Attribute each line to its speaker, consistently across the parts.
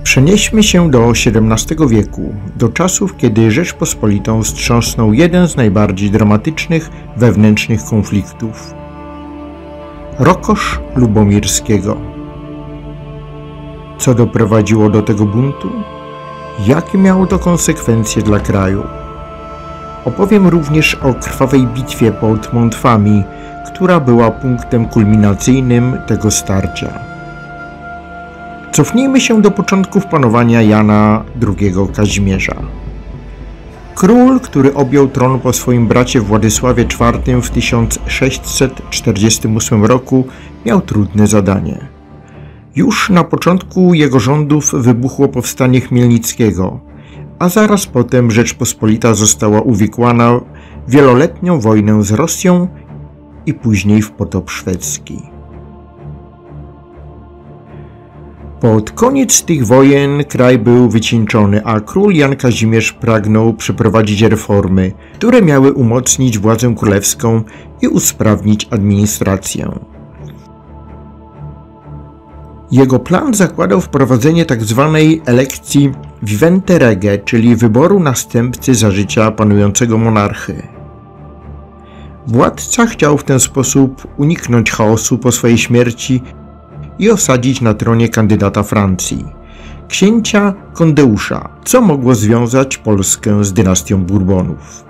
Speaker 1: Przenieśmy się do XVII wieku, do czasów, kiedy Rzeczpospolitą wstrząsnął jeden z najbardziej dramatycznych wewnętrznych konfliktów. Rokosz Lubomirskiego. Co doprowadziło do tego buntu? Jakie miało to konsekwencje dla kraju? Opowiem również o krwawej bitwie pod Montwami, która była punktem kulminacyjnym tego starcia. Cofnijmy się do początków panowania Jana II Kazimierza. Król, który objął tron po swoim bracie Władysławie IV w 1648 roku, miał trudne zadanie. Już na początku jego rządów wybuchło powstanie Chmielnickiego, a zaraz potem Rzeczpospolita została uwikłana w wieloletnią wojnę z Rosją i później w potop szwedzki. Pod koniec tych wojen kraj był wycieńczony, a król Jan Kazimierz pragnął przeprowadzić reformy, które miały umocnić władzę królewską i usprawnić administrację. Jego plan zakładał wprowadzenie tzw. elekcji vivente rege, czyli wyboru następcy za życia panującego monarchy. Władca chciał w ten sposób uniknąć chaosu po swojej śmierci i osadzić na tronie kandydata Francji, księcia Kondeusza, co mogło związać Polskę z dynastią Bourbonów.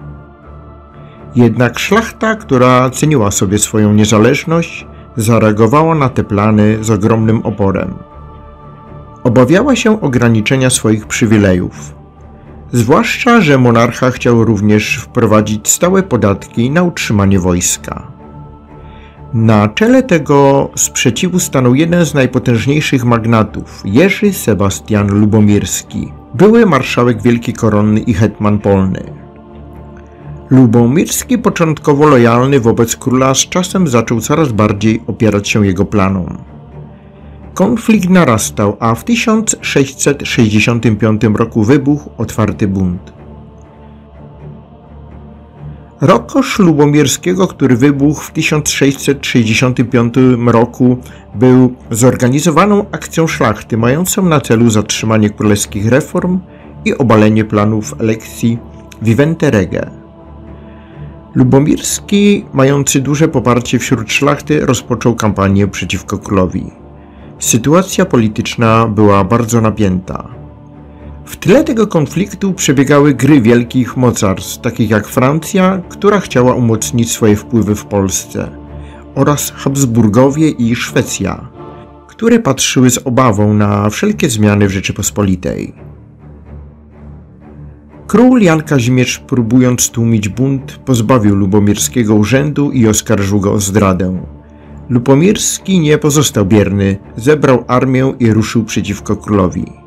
Speaker 1: Jednak szlachta, która ceniła sobie swoją niezależność, zareagowała na te plany z ogromnym oporem. Obawiała się ograniczenia swoich przywilejów, zwłaszcza że monarcha chciał również wprowadzić stałe podatki na utrzymanie wojska. Na czele tego sprzeciwu stanął jeden z najpotężniejszych magnatów, Jerzy Sebastian Lubomirski, były marszałek wielki koronny i hetman polny. Lubomirski, początkowo lojalny wobec króla, z czasem zaczął coraz bardziej opierać się jego planom. Konflikt narastał, a w 1665 roku wybuchł otwarty bunt. Rokosz Lubomirskiego, który wybuchł w 1665 roku, był zorganizowaną akcją szlachty mającą na celu zatrzymanie królewskich reform i obalenie planów elekcji vivente rege. Lubomirski, mający duże poparcie wśród szlachty, rozpoczął kampanię przeciwko królowi. Sytuacja polityczna była bardzo napięta. W tle tego konfliktu przebiegały gry wielkich mocarstw, takich jak Francja, która chciała umocnić swoje wpływy w Polsce, oraz Habsburgowie i Szwecja, które patrzyły z obawą na wszelkie zmiany w Rzeczypospolitej. Król Jan Kazimierz, próbując tłumić bunt, pozbawił Lubomirskiego urzędu i oskarżył go o zdradę. Lubomirski nie pozostał bierny, zebrał armię i ruszył przeciwko królowi.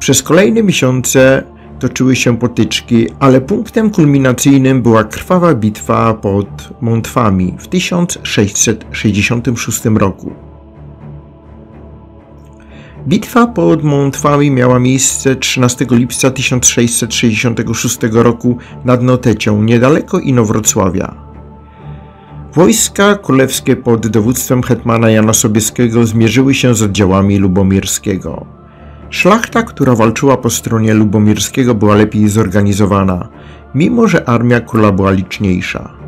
Speaker 1: Przez kolejne miesiące toczyły się potyczki, ale punktem kulminacyjnym była krwawa bitwa pod Montwami w 1666 roku. Bitwa pod Montwami miała miejsce 13 lipca 1666 roku nad Notecią, niedaleko Inowrocławia. Wojska królewskie pod dowództwem hetmana Jana Sobieskiego zmierzyły się z oddziałami Lubomirskiego. Szlachta, która walczyła po stronie Lubomirskiego, była lepiej zorganizowana, mimo że armia króla była liczniejsza.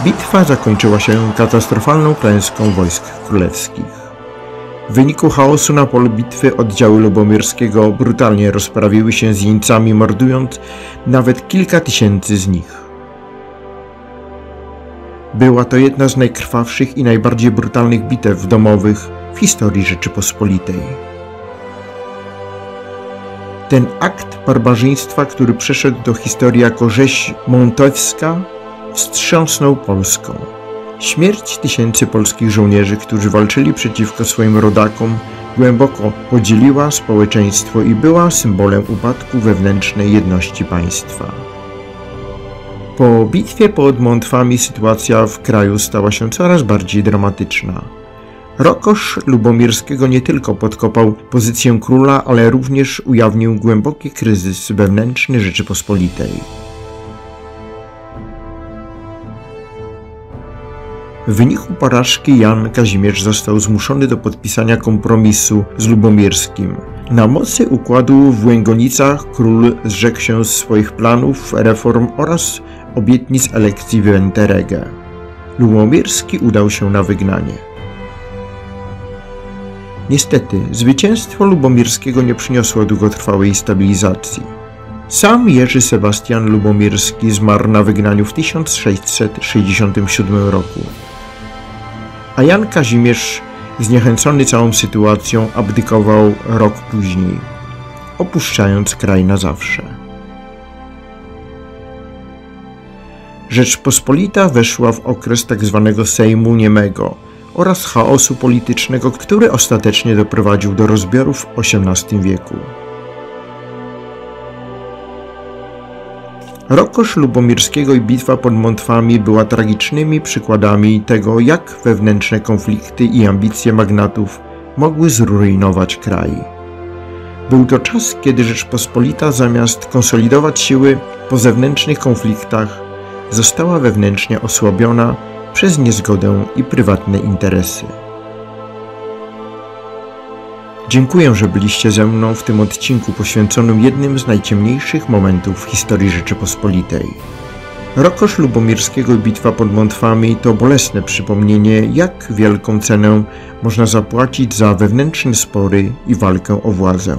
Speaker 1: Bitwa zakończyła się katastrofalną klęską wojsk królewskich. W wyniku chaosu na polu bitwy oddziały Lubomirskiego brutalnie rozprawiły się z jeńcami, mordując nawet kilka tysięcy z nich. Była to jedna z najkrwawszych i najbardziej brutalnych bitew domowych w historii Rzeczypospolitej. Ten akt barbarzyństwa, który przeszedł do historii jako rzeź montowska, wstrząsnął Polską. Śmierć tysięcy polskich żołnierzy, którzy walczyli przeciwko swoim rodakom, głęboko podzieliła społeczeństwo i była symbolem upadku wewnętrznej jedności państwa. Po bitwie pod Montwami sytuacja w kraju stała się coraz bardziej dramatyczna. Rokosz Lubomirskiego nie tylko podkopał pozycję króla, ale również ujawnił głęboki kryzys wewnętrzny Rzeczypospolitej. W wyniku porażki Jan Kazimierz został zmuszony do podpisania kompromisu z Lubomirskim. Na mocy układu w Łęgonicach król zrzekł się swoich planów, reform oraz obietnic elekcji w Enterege. Lubomirski udał się na wygnanie. Niestety, zwycięstwo Lubomirskiego nie przyniosło długotrwałej stabilizacji. Sam Jerzy Sebastian Lubomirski zmarł na wygnaniu w 1667 roku. A Jan Kazimierz, zniechęcony całą sytuacją, abdykował rok później, opuszczając kraj na zawsze. Rzeczpospolita weszła w okres tzw. Sejmu Niemego oraz chaosu politycznego, który ostatecznie doprowadził do rozbiorów w XVIII wieku. Rokosz Lubomirskiego i bitwa pod Montwami była tragicznymi przykładami tego, jak wewnętrzne konflikty i ambicje magnatów mogły zrujnować kraj. Był to czas, kiedy Rzeczpospolita zamiast konsolidować siły po zewnętrznych konfliktach, została wewnętrznie osłabiona przez niezgodę i prywatne interesy. Dziękuję, że byliście ze mną w tym odcinku poświęconym jednym z najciemniejszych momentów w historii Rzeczypospolitej. Rokosz Lubomirskiego i bitwa pod Montwami to bolesne przypomnienie, jak wielką cenę można zapłacić za wewnętrzne spory i walkę o władzę.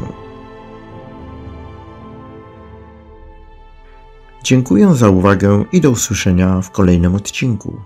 Speaker 1: Dziękuję za uwagę i do usłyszenia w kolejnym odcinku.